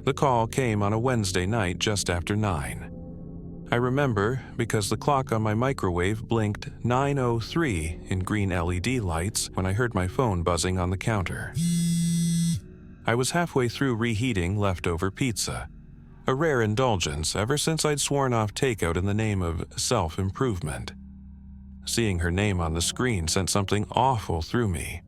The call came on a Wednesday night just after 9. I remember because the clock on my microwave blinked 9:03 in green LED lights when I heard my phone buzzing on the counter. I was halfway through reheating leftover pizza, a rare indulgence ever since I'd sworn off takeout in the name of self-improvement. Seeing her name on the screen sent something awful through me.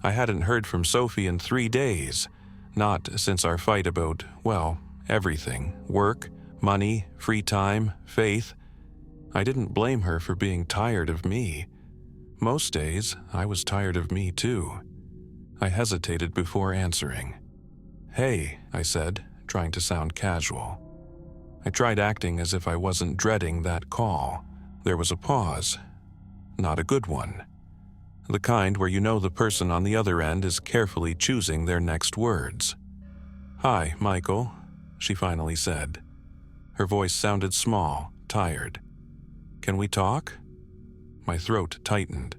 I hadn't heard from Sophie in 3 days, not since our fight about, well, everything: work, money, free time, faith. I didn't blame her for being tired of me. Most days, I was tired of me too. I hesitated before answering. "Hey," I said, trying to sound casual. I tried acting as if I wasn't dreading that call. There was a pause. Not a good one. The kind where you know the person on the other end is carefully choosing their next words. "Hi, Michael," she finally said. Her voice sounded small, tired. "Can we talk?" My throat tightened.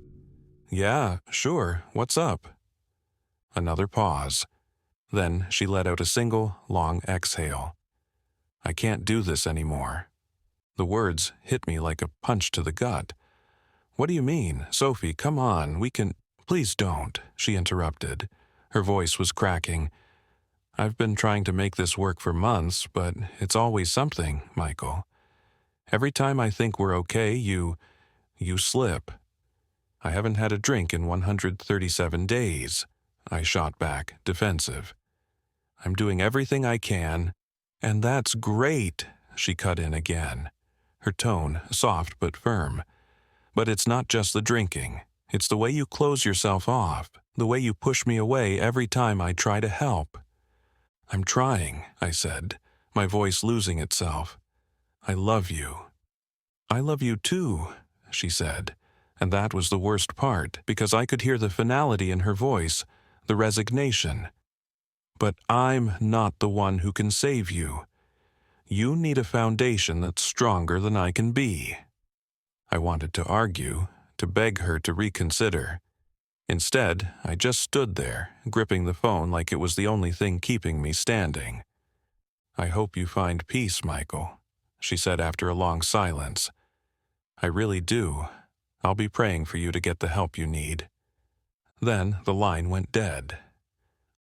"Yeah, sure, what's up?" Another pause. Then she let out a single, long exhale. "I can't do this anymore." The words hit me like a punch to the gut. "What do you mean? Sophie, come on, we can—" "Please don't," she interrupted. Her voice was cracking. "I've been trying to make this work for months, but it's always something, Michael. Every time I think we're okay, you slip." "I haven't had a drink in 137 days, I shot back, defensive. "I'm doing everything I can." "And that's great," she cut in again, her tone soft but firm. "But it's not just the drinking. It's the way you close yourself off, the way you push me away every time I try to help." "I'm trying," I said, my voice losing itself. "I love you." "I love you too," she said, and that was the worst part, because I could hear the finality in her voice, the resignation. "But I'm not the one who can save you. You need a foundation that's stronger than I can be." I wanted to argue, to beg her to reconsider. Instead, I just stood there, gripping the phone like it was the only thing keeping me standing. "I hope you find peace, Michael," she said after a long silence. "I really do. I'll be praying for you to get the help you need." Then the line went dead.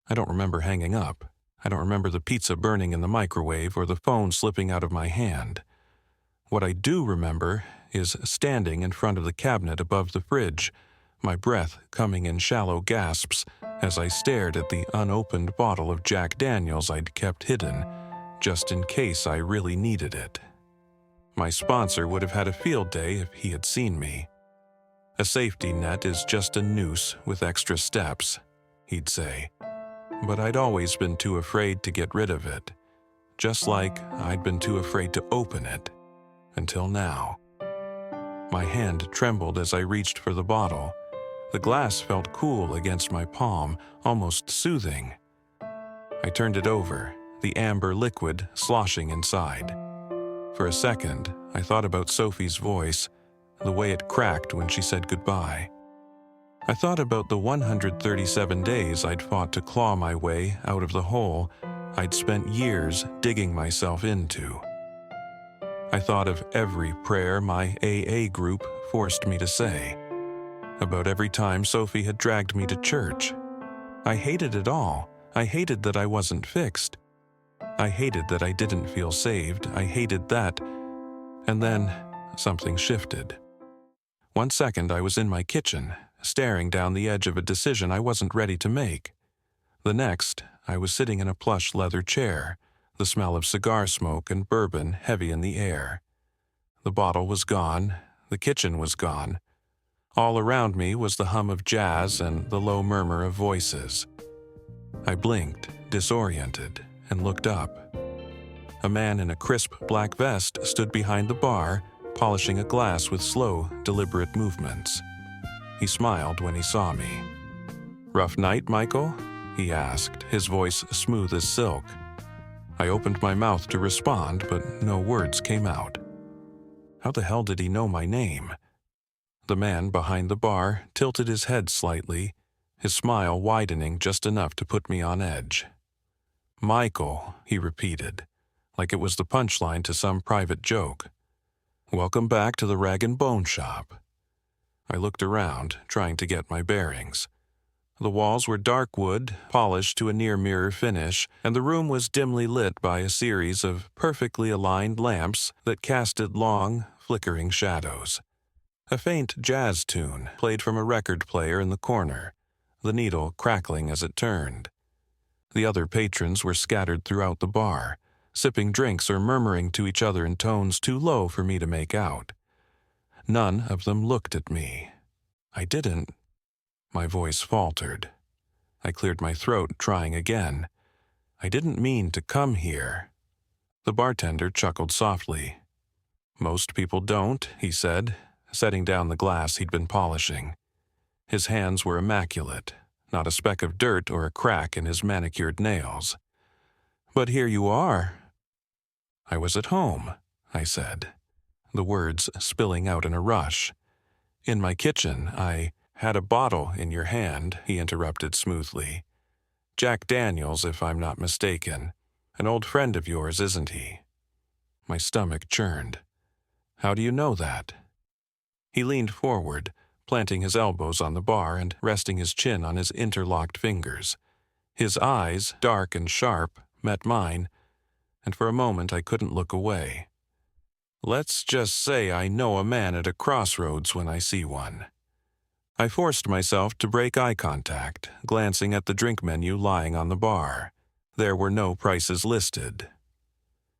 I don't remember hanging up. I don't remember the pizza burning in the microwave or the phone slipping out of my hand. What I do remember is standing in front of the cabinet above the fridge, my breath coming in shallow gasps as I stared at the unopened bottle of Jack Daniels I'd kept hidden, just in case I really needed it. My sponsor would have had a field day if he had seen me. "A safety net is just a noose with extra steps," he'd say. But I'd always been too afraid to get rid of it, just like I'd been too afraid to open it, until now. My hand trembled as I reached for the bottle. The glass felt cool against my palm, almost soothing. I turned it over, the amber liquid sloshing inside. For a second, I thought about Sophie's voice, the way it cracked when she said goodbye. I thought about the 137 days I'd fought to claw my way out of the hole I'd spent years digging myself into. I thought of every prayer my AA group forced me to say, about every time Sophie had dragged me to church. I hated it all. I hated that I wasn't fixed. I hated that I didn't feel saved. I hated that. And then something shifted. 1 second I was in my kitchen, staring down the edge of a decision I wasn't ready to make. The next, I was sitting in a plush leather chair, the smell of cigar smoke and bourbon heavy in the air. The bottle was gone, the kitchen was gone. All around me was the hum of jazz and the low murmur of voices. I blinked, disoriented, and looked up. A man in a crisp black vest stood behind the bar, polishing a glass with slow, deliberate movements. He smiled when he saw me. "Rough night, Michael?" he asked, his voice smooth as silk. I opened my mouth to respond, but no words came out. How the hell did he know my name? The man behind the bar tilted his head slightly, his smile widening just enough to put me on edge. Michael, he repeated, like it was the punchline to some private joke. Welcome back to the Rag and Bone Shop. I looked around, trying to get my bearings. The walls were dark wood, polished to a near-mirror finish, and the room was dimly lit by a series of perfectly aligned lamps that casted long, flickering shadows. A faint jazz tune played from a record player in the corner, the needle crackling as it turned. The other patrons were scattered throughout the bar, sipping drinks or murmuring to each other in tones too low for me to make out. None of them looked at me. I didn't. My voice faltered. I cleared my throat, trying again. I didn't mean to come here. The bartender chuckled softly. Most people don't, he said, setting down the glass he'd been polishing. His hands were immaculate, not a speck of dirt or a crack in his manicured nails. But here you are. I was at home, I said, the words spilling out in a rush. In my kitchen, I had a bottle in your hand, he interrupted smoothly. Jack Daniels, if I'm not mistaken. An old friend of yours, isn't he? My stomach churned. How do you know that? He leaned forward, planting his elbows on the bar and resting his chin on his interlocked fingers. His eyes, dark and sharp, met mine, and for a moment I couldn't look away. Let's just say I know a man at a crossroads when I see one. I forced myself to break eye contact, glancing at the drink menu lying on the bar. There were no prices listed.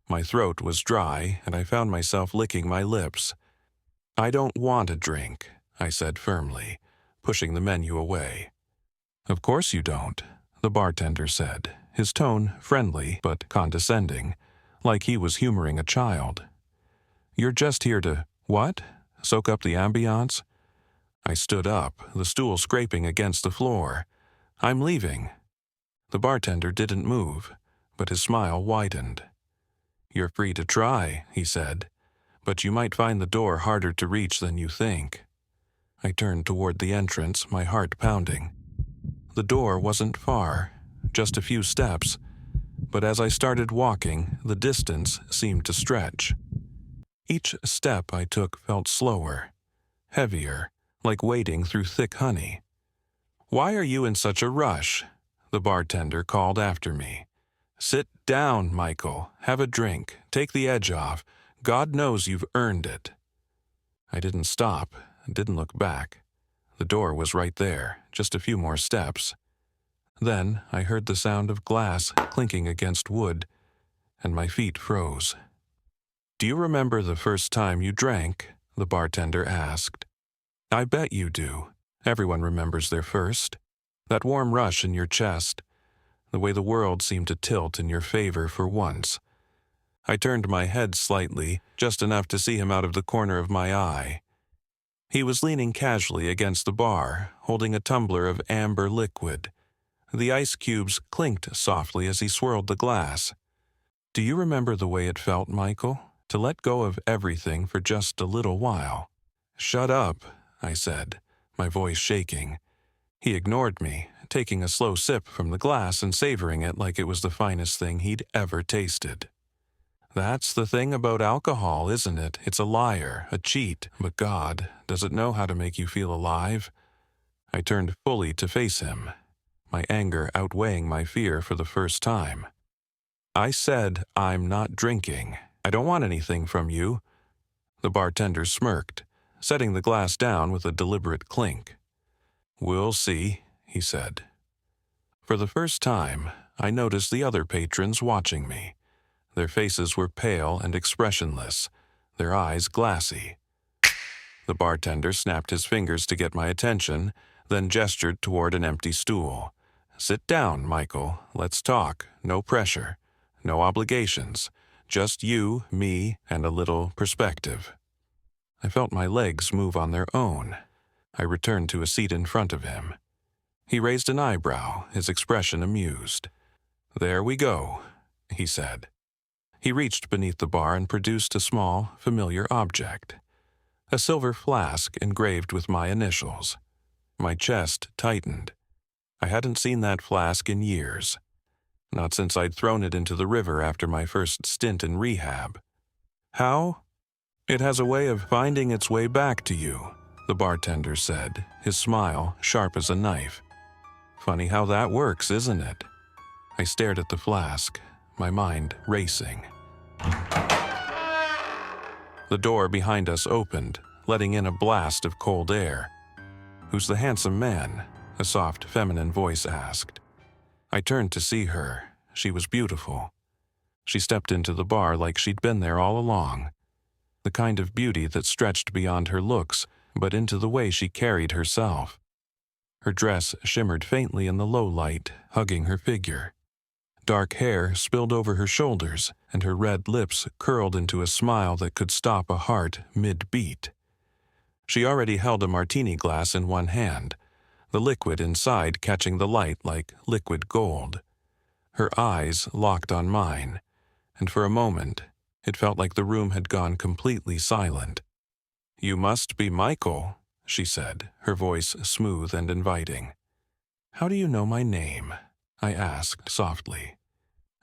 My throat was dry, and I found myself licking my lips. I don't want a drink, I said firmly, pushing the menu away. Of course you don't, the bartender said, his tone friendly but condescending, like he was humoring a child. You're just here to, what? Soak up the ambiance? I stood up, the stool scraping against the floor. I'm leaving. The bartender didn't move, but his smile widened. You're free to try, he said, but you might find the door harder to reach than you think. I turned toward the entrance, my heart pounding. The door wasn't far, just a few steps, but as I started walking, the distance seemed to stretch. Each step I took felt slower, heavier, like wading through thick honey. Why are you in such a rush? The bartender called after me. Sit down, Michael. Have a drink. Take the edge off. God knows you've earned it. I didn't stop, didn't look back. The door was right there, just a few more steps. Then I heard the sound of glass clinking against wood, and my feet froze. Do you remember the first time you drank? The bartender asked. I bet you do. Everyone remembers their first. That warm rush in your chest, the way the world seemed to tilt in your favor for once. I turned my head slightly, just enough to see him out of the corner of my eye. He was leaning casually against the bar, holding a tumbler of amber liquid. The ice cubes clinked softly as he swirled the glass. Do you remember the way it felt, Michael, to let go of everything for just a little while? Shut up, I said, my voice shaking. He ignored me, taking a slow sip from the glass and savoring it like it was the finest thing he'd ever tasted. That's the thing about alcohol, isn't it? It's a liar, a cheat, but God, does it know how to make you feel alive? I turned fully to face him, my anger outweighing my fear for the first time. I said, I'm not drinking. I don't want anything from you. The bartender smirked, setting the glass down with a deliberate clink. We'll see, he said. For the first time, I noticed the other patrons watching me. Their faces were pale and expressionless, their eyes glassy. The bartender snapped his fingers to get my attention, then gestured toward an empty stool. Sit down, Michael. Let's talk. No pressure. No obligations. Just you, me, and a little perspective. I felt my legs move on their own. I returned to a seat in front of him. He raised an eyebrow, his expression amused. There we go, he said. He reached beneath the bar and produced a small, familiar object. A silver flask engraved with my initials. My chest tightened. I hadn't seen that flask in years. Not since I'd thrown it into the river after my first stint in rehab. How? It has a way of finding its way back to you, the bartender said, his smile sharp as a knife. Funny how that works, isn't it? I stared at the flask, my mind racing. The door behind us opened, letting in a blast of cold air. "Who's the handsome man?" a soft feminine voice asked. I turned to see her. She was beautiful. She stepped into the bar like she'd been there all along. The kind of beauty that stretched beyond her looks, but into the way she carried herself. Her dress shimmered faintly in the low light, hugging her figure. Dark hair spilled over her shoulders, and her red lips curled into a smile that could stop a heart mid-beat. She already held a martini glass in one hand, the liquid inside catching the light like liquid gold. Her eyes locked on mine, and for a moment, it felt like the room had gone completely silent. "You must be Michael," she said, her voice smooth and inviting. "How do you know my name?" I asked softly.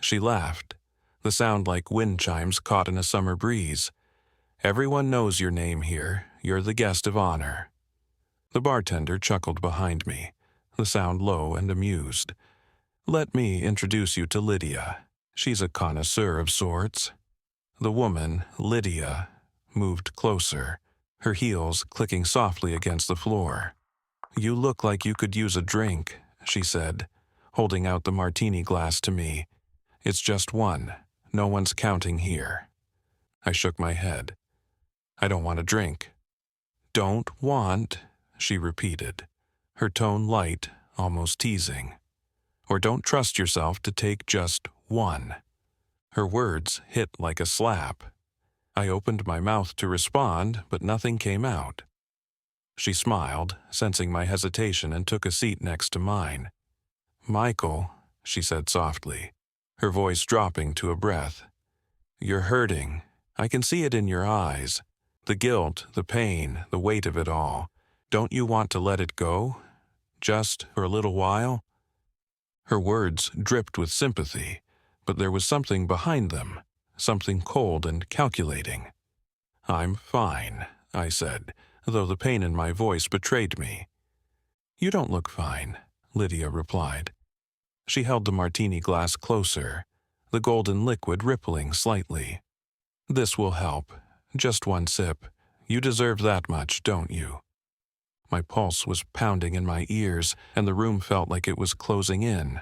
She laughed, the sound like wind chimes caught in a summer breeze. "Everyone knows your name here. You're the guest of honor." The bartender chuckled behind me, the sound low and amused. "Let me introduce you to Lydia. She's a connoisseur of sorts." The woman, Lydia, moved closer, her heels clicking softly against the floor. "You look like you could use a drink," she said, holding out the martini glass to me. "It's just one. No one's counting here." I shook my head. "I don't want a drink." "Don't want," she repeated, her tone light, almost teasing. "Or don't trust yourself to take just one." Her words hit like a slap. I opened my mouth to respond, but nothing came out. She smiled, sensing my hesitation, and took a seat next to mine. "Michael," she said softly, her voice dropping to a breath. "You're hurting. I can see it in your eyes. The guilt, the pain, the weight of it all. Don't you want to let it go? Just for a little while?" Her words dripped with sympathy, but there was something behind them, something cold and calculating. "I'm fine," I said, though the pain in my voice betrayed me. "You don't look fine," Lydia replied. She held the martini glass closer, the golden liquid rippling slightly. "This will help. Just one sip. You deserve that much, don't you?" My pulse was pounding in my ears, and the room felt like it was closing in.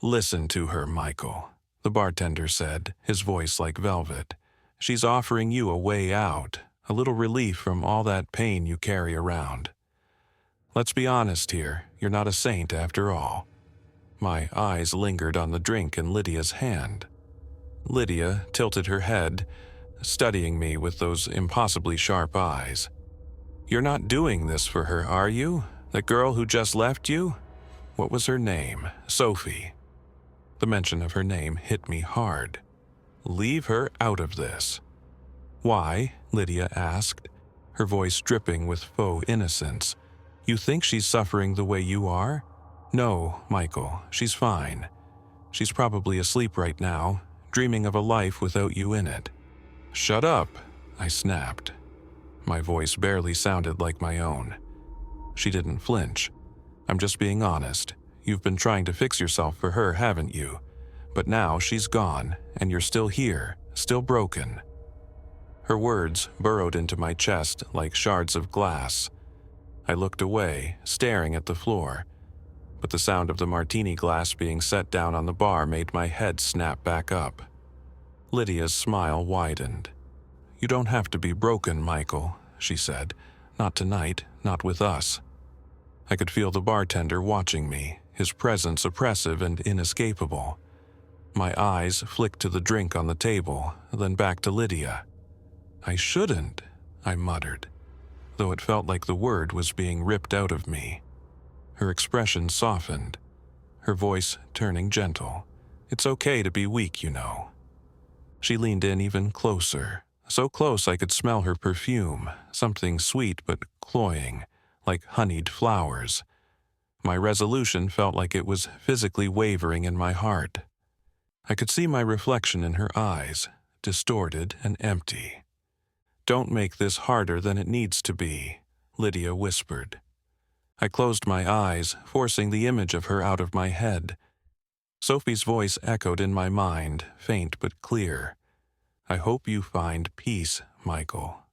"Listen to her, Michael," the bartender said, his voice like velvet. "She's offering you a way out, a little relief from all that pain you carry around. Let's be honest here, you're not a saint after all." My eyes lingered on the drink in Lydia's hand. Lydia tilted her head, studying me with those impossibly sharp eyes. "You're not doing this for her, are you? That girl who just left you? What was her name? Sophie." The mention of her name hit me hard. "Leave her out of this." "Why?" Lydia asked, her voice dripping with faux innocence. "You think she's suffering the way you are?" "No, Michael, she's fine. She's probably asleep right now, dreaming of a life without you in it." "Shut up," I snapped. My voice barely sounded like my own. She didn't flinch. "I'm just being honest. You've been trying to fix yourself for her, haven't you? But now she's gone, and you're still here, still broken." Her words burrowed into my chest like shards of glass. I looked away, staring at the floor, but the sound of the martini glass being set down on the bar made my head snap back up. Lydia's smile widened. "You don't have to be broken, Michael," she said. "Not tonight, not with us." I could feel the bartender watching me, his presence oppressive and inescapable. My eyes flicked to the drink on the table, then back to Lydia. "I shouldn't," I muttered, though it felt like the word was being ripped out of me. Her expression softened, her voice turning gentle. "It's okay to be weak, you know." She leaned in even closer, so close I could smell her perfume, something sweet but cloying, like honeyed flowers. My resolution felt like it was physically wavering in my heart, I could see my reflection in her eyes, distorted and empty. "Don't make this harder than it needs to be," Lydia whispered. I closed my eyes, forcing the image of her out of my head. Sophie's voice echoed in my mind, faint but clear. "I hope you find peace, Michael."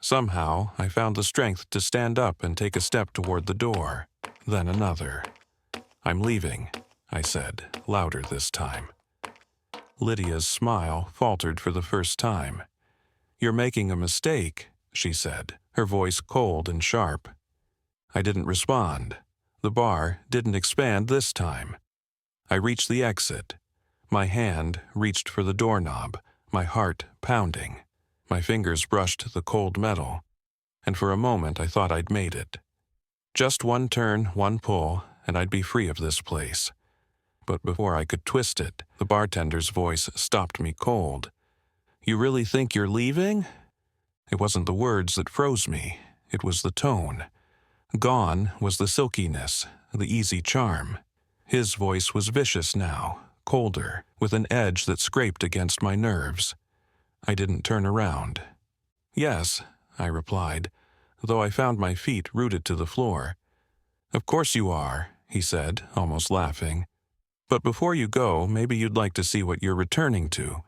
Somehow, I found the strength to stand up and take a step toward the door, then another. "I'm leaving," I said, louder this time. Lydia's smile faltered for the first time. "You're making a mistake," she said, her voice cold and sharp. I didn't respond. The bar didn't expand this time. I reached the exit. My hand reached for the doorknob, my heart pounding. My fingers brushed the cold metal, and for a moment I thought I'd made it. Just one turn, one pull, and I'd be free of this place. But before I could twist it, the bartender's voice stopped me cold. "You really think you're leaving?" It wasn't the words that froze me, it was the tone. Gone was the silkiness, the easy charm. His voice was vicious now, colder, with an edge that scraped against my nerves. I didn't turn around. "Yes," I replied, though I found my feet rooted to the floor. "Of course you are," he said, almost laughing. "But before you go, maybe you'd like to see what you're returning to."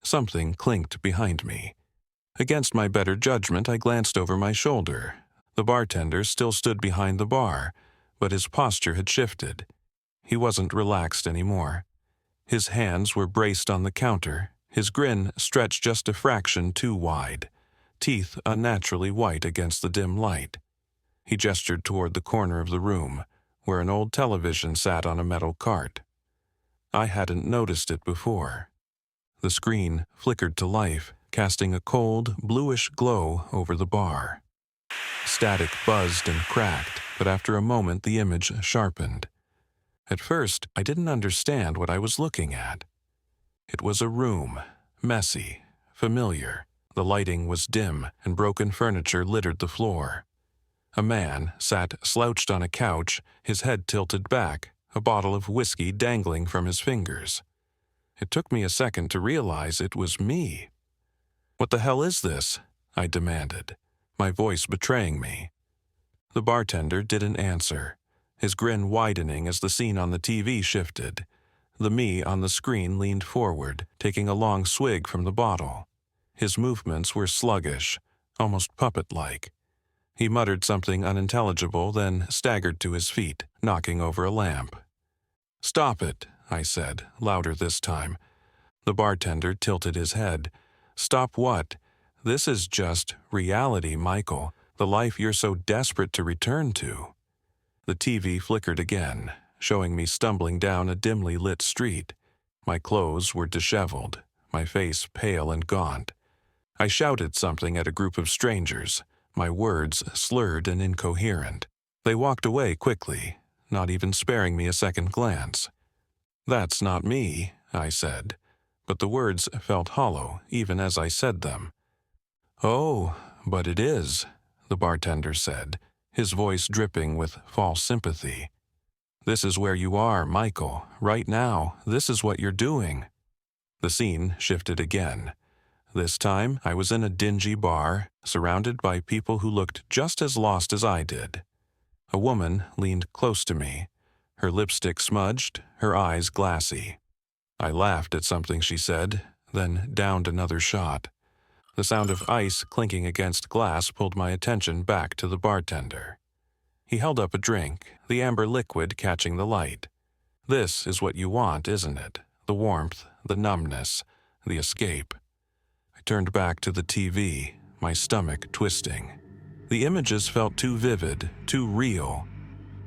Something clinked behind me. Against my better judgment, I glanced over my shoulder. The bartender still stood behind the bar, but his posture had shifted. He wasn't relaxed anymore. His hands were braced on the counter, his grin stretched just a fraction too wide, teeth unnaturally white against the dim light. He gestured toward the corner of the room, where an old television sat on a metal cart. I hadn't noticed it before. The screen flickered to life, casting a cold, bluish glow over the bar. Static buzzed and cracked, but after a moment the image sharpened. At first, I didn't understand what I was looking at. It was a room, messy, familiar. The lighting was dim, and broken furniture littered the floor. A man sat slouched on a couch, his head tilted back, a bottle of whiskey dangling from his fingers. It took me a second to realize it was me. "What the hell is this?" I demanded, my voice betraying me. The bartender didn't answer, his grin widening as the scene on the TV shifted. The me on the screen leaned forward, taking a long swig from the bottle. His movements were sluggish, almost puppet-like. He muttered something unintelligible, then staggered to his feet, knocking over a lamp. "Stop it," I said, louder this time. The bartender tilted his head. "Stop what? This is just reality, Michael, the life you're so desperate to return to." The TV flickered again, showing me stumbling down a dimly lit street. My clothes were disheveled, my face pale and gaunt. I shouted something at a group of strangers, my words slurred and incoherent. They walked away quickly, not even sparing me a second glance. "That's not me," I said, but the words felt hollow even as I said them. "Oh, but it is," the bartender said, his voice dripping with false sympathy. "This is where you are, Michael. Right now, this is what you're doing." The scene shifted again. This time, I was in a dingy bar, surrounded by people who looked just as lost as I did. A woman leaned close to me, her lipstick smudged, her eyes glassy. I laughed at something she said, then downed another shot. The sound of ice clinking against glass pulled my attention back to the bartender. He held up a drink, the amber liquid catching the light. "This is what you want, isn't it? The warmth, the numbness, the escape." I turned back to the TV, my stomach twisting. The images felt too vivid, too real.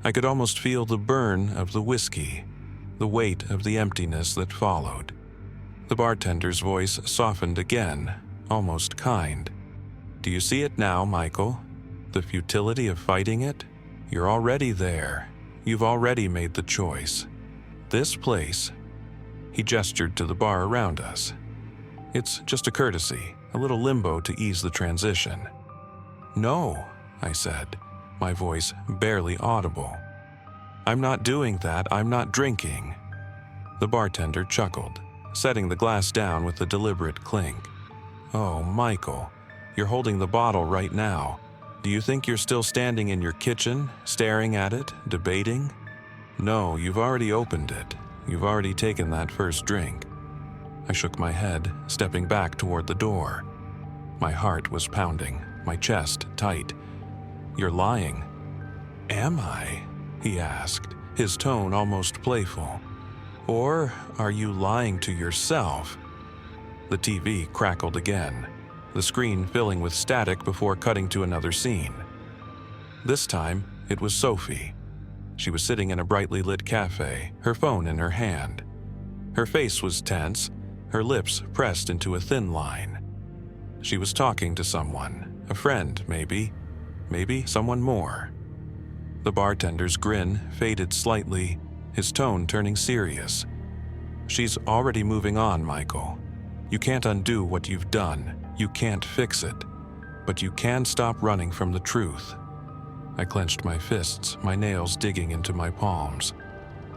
I could almost feel the burn of the whiskey, the weight of the emptiness that followed. The bartender's voice softened again, almost kind. "Do you see it now, Michael? The futility of fighting it? You're already there. You've already made the choice. This place," he gestured to the bar around us, "it's just a courtesy, a little limbo to ease the transition." "No," I said, my voice barely audible. "I'm not doing that. I'm not drinking." The bartender chuckled. setting the glass down with a deliberate clink. "Oh, Michael, you're holding the bottle right now. Do you think you're still standing in your kitchen, staring at it, debating? No, you've already opened it. You've already taken that first drink." I shook my head, stepping back toward the door. My heart was pounding, my chest tight. "You're lying." "Am I?" he asked, his tone almost playful. "Or are you lying to yourself?" The TV crackled again, the screen filling with static before cutting to another scene. This time, it was Sophie. She was sitting in a brightly lit cafe, her phone in her hand. Her face was tense, her lips pressed into a thin line. She was talking to someone, a friend maybe someone more. The bartender's grin faded slightly, his tone turning serious. "She's already moving on, Michael. You can't undo what you've done, you can't fix it, but you can stop running from the truth." I clenched my fists, my nails digging into my palms.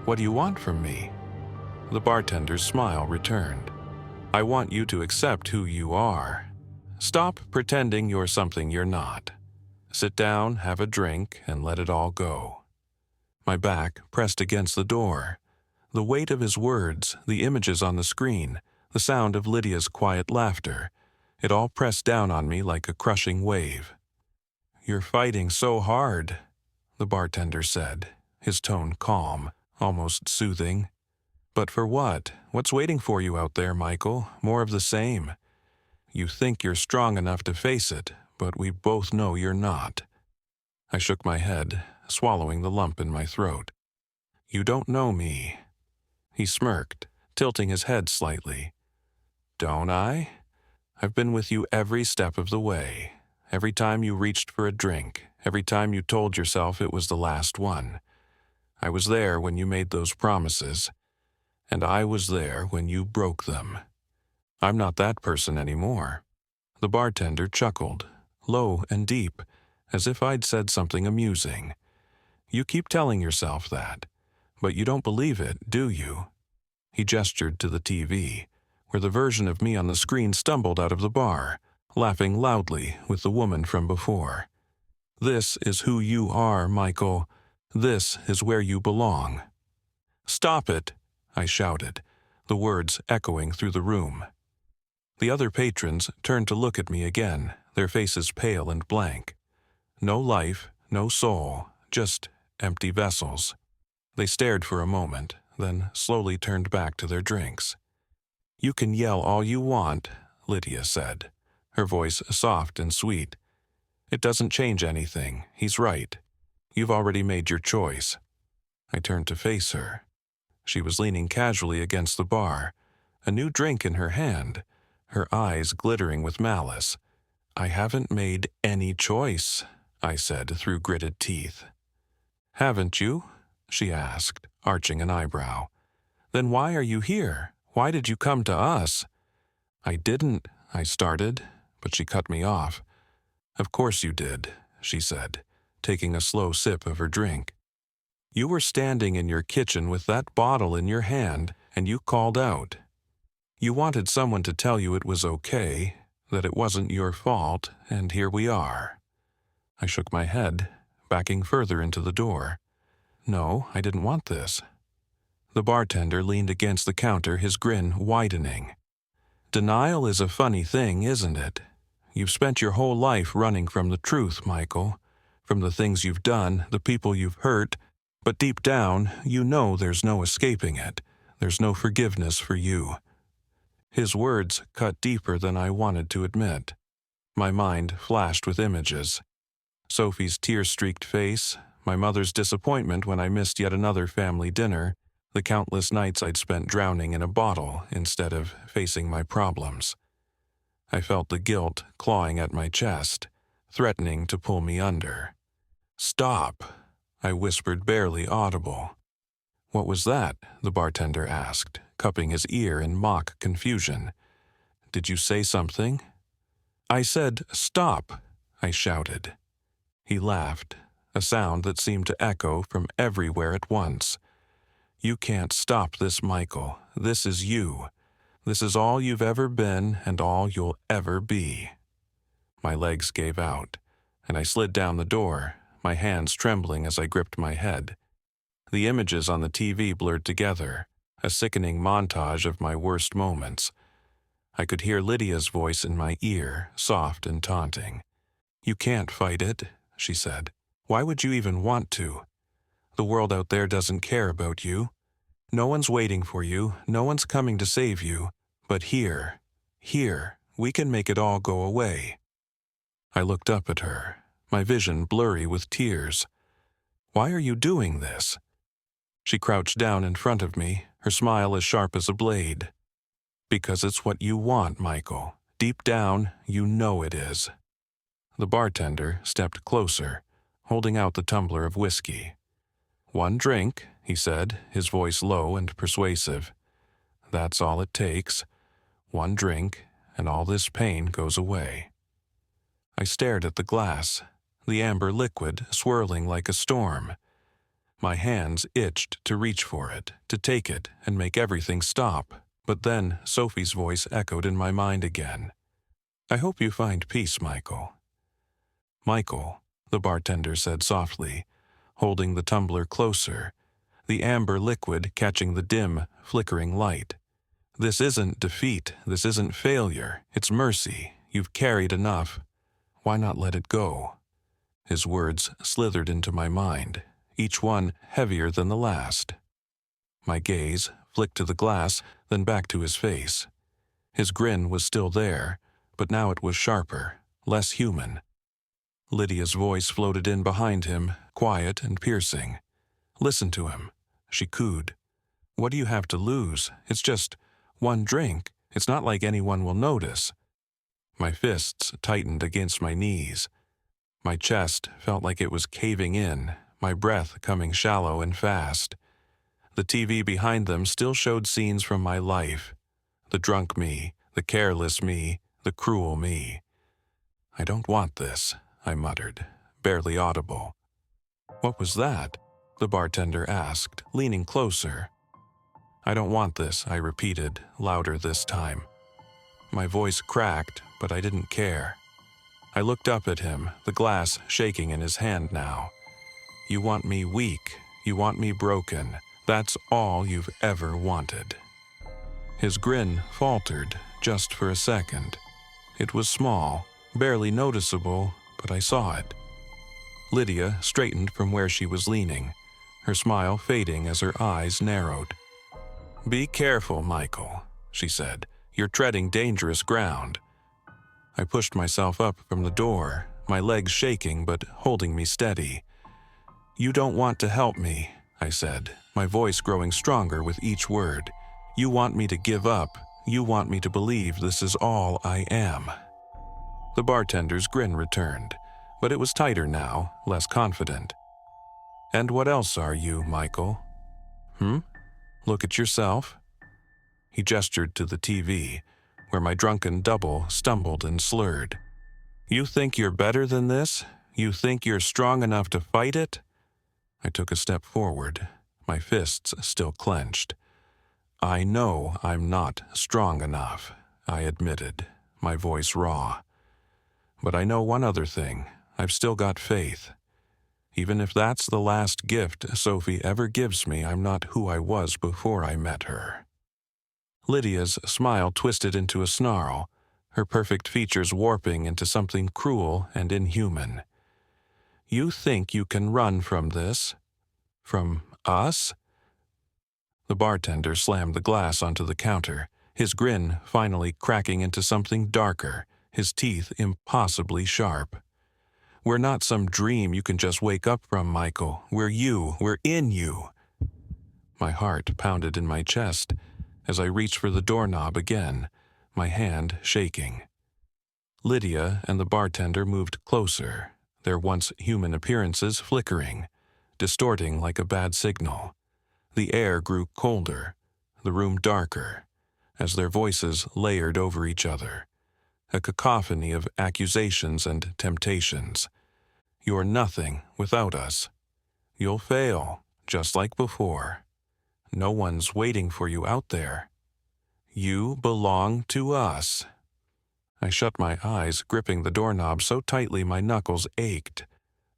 "What do you want from me?" The bartender's smile returned. "I want you to accept who you are. Stop pretending you're something you're not. Sit down, have a drink, and let it all go." My back pressed against the door. The weight of his words, the images on the screen, the sound of Lydia's quiet laughter, it all pressed down on me like a crushing wave. "You're fighting so hard," the bartender said, his tone calm, almost soothing. "But for what? What's waiting for you out there, Michael? More of the same. You think you're strong enough to face it, but we both know you're not." I shook my head, swallowing the lump in my throat. "You don't know me." He smirked, tilting his head slightly. "Don't I? I've been with you every step of the way. Every time you reached for a drink, every time you told yourself it was the last one. I was there when you made those promises, and I was there when you broke them. I'm not that person anymore." The bartender chuckled, low and deep, as if I'd said something amusing. "You keep telling yourself that, but you don't believe it, do you?" He gestured to the TV, where the version of me on the screen stumbled out of the bar, laughing loudly with the woman from before. "This is who you are, Michael. This is where you belong." "Stop it!" I shouted, the words echoing through the room. The other patrons turned to look at me again, their faces pale and blank. No life, no soul, just empty vessels. They stared for a moment, then slowly turned back to their drinks. "You can yell all you want," Lydia said, her voice soft and sweet. "It doesn't change anything. He's right. You've already made your choice." I turned to face her. She was leaning casually against the bar, a new drink in her hand, her eyes glittering with malice. "I haven't made any choice," I said through gritted teeth. "Haven't you?" she asked, arching an eyebrow. "Then why are you here? Why did you come to us?" "I didn't," I started, but she cut me off. "Of course you did," she said, taking a slow sip of her drink. "You were standing in your kitchen with that bottle in your hand, and you called out. You wanted someone to tell you it was okay, that it wasn't your fault, and here we are." I shook my head, backing further into the door. "No, I didn't want this." The bartender leaned against the counter, his grin widening. "Denial is a funny thing, isn't it? You've spent your whole life running from the truth, Michael, from the things you've done, the people you've hurt, but deep down, you know there's no escaping it. There's no forgiveness for you." His words cut deeper than I wanted to admit. My mind flashed with images. Sophie's tear-streaked face, my mother's disappointment when I missed yet another family dinner, the countless nights I'd spent drowning in a bottle instead of facing my problems. I felt the guilt clawing at my chest, threatening to pull me under. "Stop," I whispered, barely audible. "What was that?" the bartender asked, cupping his ear in mock confusion. "Did you say something?" "I said, stop," I shouted. He laughed, a sound that seemed to echo from everywhere at once. "You can't stop this, Michael. This is you. This is all you've ever been and all you'll ever be. My legs gave out, and I slid down the door, my hands trembling as I gripped my head. The images on the TV blurred together, a sickening montage of my worst moments. I could hear Lydia's voice in my ear, soft and taunting. "You can't fight it," she said. "Why would you even want to? The world out there doesn't care about you. No one's waiting for you, no one's coming to save you. But here, we can make it all go away." I looked up at her, my vision blurry with tears. "Why are you doing this?" She crouched down in front of me, her smile as sharp as a blade. "Because it's what you want, Michael. Deep down, you know it is." The bartender stepped closer, holding out the tumbler of whiskey. "One drink," he said, his voice low and persuasive. "That's all it takes. One drink, and all this pain goes away." I stared at the glass, the amber liquid swirling like a storm. My hands itched to reach for it, to take it and make everything stop. But then Sophie's voice echoed in my mind again. "I hope you find peace, Michael." "Michael," the bartender said softly, holding the tumbler closer, the amber liquid catching the dim, flickering light. "This isn't defeat, this isn't failure, it's mercy. You've carried enough. Why not let it go?" His words slithered into my mind, each one heavier than the last. My gaze flicked to the glass, then back to his face. His grin was still there, but now it was sharper, less human. Lydia's voice floated in behind him, quiet and piercing. "Listen to him," she cooed. "What do you have to lose? It's just one drink. It's not like anyone will notice." My fists tightened against my knees. My chest felt like it was caving in, my breath coming shallow and fast. The TV behind them still showed scenes from my life. The drunk me, the careless me, the cruel me. "I don't want this," I muttered, barely audible. "What was that?" the bartender asked, leaning closer. "I don't want this," I repeated, louder this time. My voice cracked, but I didn't care. I looked up at him, the glass shaking in his hand now. "You want me weak, you want me broken. That's all you've ever wanted." His grin faltered, just for a second. It was small, barely noticeable, but I saw it. Lydia straightened from where she was leaning, her smile fading as her eyes narrowed. "Be careful, Michael," she said. "You're treading dangerous ground." I pushed myself up from the door, my legs shaking but holding me steady. "You don't want to help me," I said, my voice growing stronger with each word. "You want me to give up. You want me to believe this is all I am." The bartender's grin returned, but it was tighter now, less confident. "And what else are you, Michael? Look at yourself." He gestured to the TV, where my drunken double stumbled and slurred. "You think you're better than this? You think you're strong enough to fight it?" I took a step forward, my fists still clenched. "I know I'm not strong enough," I admitted, my voice raw. "But I know one other thing. I've still got faith. Even if that's the last gift Sophie ever gives me, I'm not who I was before I met her." Lydia's smile twisted into a snarl, her perfect features warping into something cruel and inhuman. "You think you can run from this? From us?" The bartender slammed the glass onto the counter, his grin finally cracking into something darker, his teeth impossibly sharp. "We're not some dream you can just wake up from, Michael. We're you. We're in you." My heart pounded in my chest as I reached for the doorknob again, my hand shaking. Lydia and the bartender moved closer, their once human appearances flickering, distorting like a bad signal. The air grew colder, the room darker, as their voices layered over each other, a cacophony of accusations and temptations. "You're nothing without us. You'll fail, just like before. No one's waiting for you out there. You belong to us. I shut my eyes, gripping the doorknob so tightly my knuckles ached.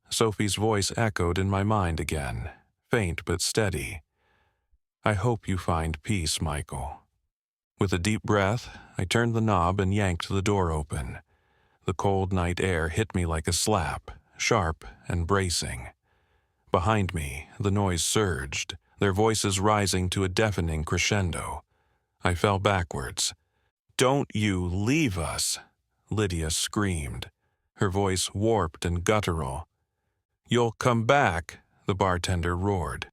Sophie's voice echoed in my mind again, faint but steady. I hope you find peace, Michael. With a deep breath, I turned the knob and yanked the door open. The cold night air hit me like a slap, sharp and bracing. Behind me, the noise surged, their voices rising to a deafening crescendo. I fell backwards. "Don't you leave us!" Lydia screamed, her voice warped and guttural. "You'll come back," the bartender roared.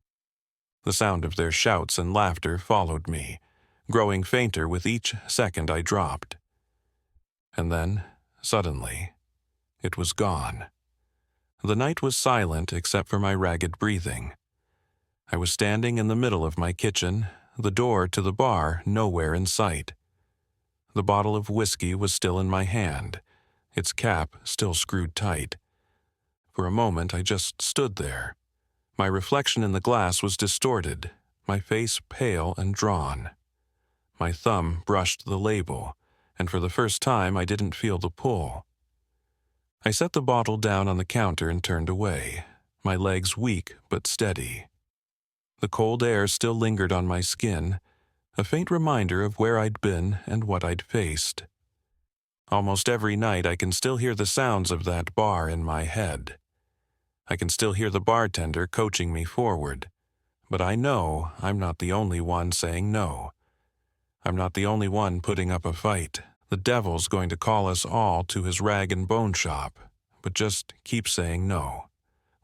The sound of their shouts and laughter followed me, growing fainter with each second I dropped. And then, suddenly, it was gone. The night was silent except for my ragged breathing. I was standing in the middle of my kitchen, the door to the bar nowhere in sight. The bottle of whiskey was still in my hand, its cap still screwed tight. For a moment I just stood there. My reflection in the glass was distorted, my face pale and drawn. My thumb brushed the label, and for the first time I didn't feel the pull. I set the bottle down on the counter and turned away, my legs weak but steady. The cold air still lingered on my skin, a faint reminder of where I'd been and what I'd faced. Almost every night I can still hear the sounds of that bar in my head. I can still hear the bartender coaching me forward, but I know I'm not the only one saying no. I'm not the only one putting up a fight. The devil's going to call us all to his rag and bone shop, but just keep saying no.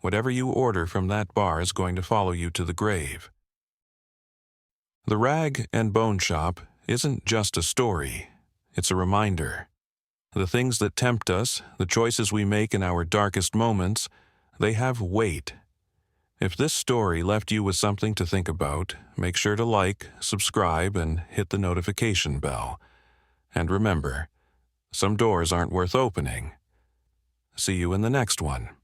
Whatever you order from that bar is going to follow you to the grave. The rag and bone shop isn't just a story, it's a reminder. The things that tempt us, the choices we make in our darkest moments, they have weight. If this story left you with something to think about, make sure to like, subscribe, and hit the notification bell. And remember, some doors aren't worth opening. See you in the next one.